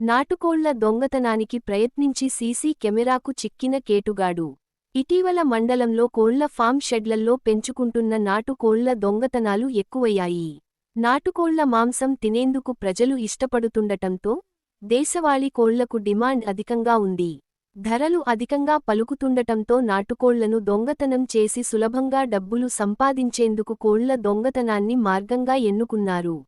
నాటుకోళ్ల దొంగతనానికి ప్రయత్నించి సీసీ కెమెరాకు చిక్కిన కేటుగాడు. ఇటీవల మండలంలో కోళ్ల ఫామ్ షెడ్లల్లో పెంచుకుంటున్న నాటుకోళ్ల దొంగతనాలు ఎక్కువయ్యాయి. నాటుకోళ్ల మాంసం తినేందుకు ప్రజలు ఇష్టపడుతుండటంతో దేశవాళీ కోళ్లకు డిమాండ్ అధికంగా ఉంది. ధరలు అధికంగా పలుకుతుండటంతో నాటుకోళ్లను దొంగతనం చేసి సులభంగా డబ్బులు సంపాదించేందుకు కోళ్ల దొంగతనాన్ని మార్గంగా ఎన్నుకున్నారు.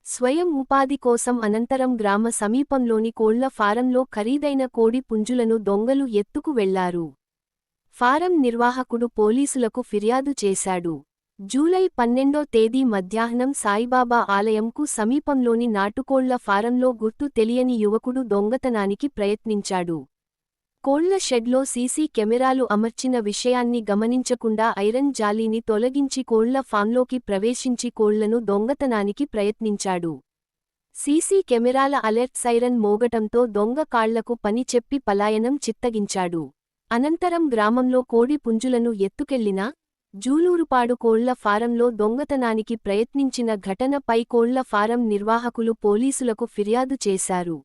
స్వయం ఉపాధి కోసం అనంతరం గ్రామ సమీపంలోని కోళ్ల ఫారంలో ఖరీదైన కోడి పుంజులను దొంగలు ఎత్తుకు వెళ్లారు. ఫారం నిర్వాహకుడు పోలీసులకు ఫిర్యాదు చేశాడు. జూలై 12వ తేదీ మధ్యాహ్నం సాయిబాబా ఆలయంకు సమీపంలోని నాటుకోళ్ల ఫారంలో గుర్తు తెలియని యువకుడు దొంగతనానికి ప్రయత్నించాడు. కోళ్ల షెడ్లో సీసీ కెమెరాలు అమర్చిన విషయాన్ని గమనించకుండా ఐరన్ జాలీని తొలగించి కోళ్ల ఫాంలోకి ప్రవేశించి కోళ్లను దొంగతనానికి ప్రయత్నించాడు. సీసీ కెమెరాల అలర్ట్ సైరన్ మోగటంతో దొంగ కాళ్లకు పని చెప్పి పలాయనం చిత్తగించాడు. అనంతరం గ్రామంలో కోడి పుంజులను ఎత్తుకెళ్లిన జూలూరుపాడు కోళ్ల ఫారంలో దొంగతనానికి ప్రయత్నించిన ఘటనపై కోళ్ల ఫారం నిర్వాహకులు పోలీసులకు ఫిర్యాదు చేశారు.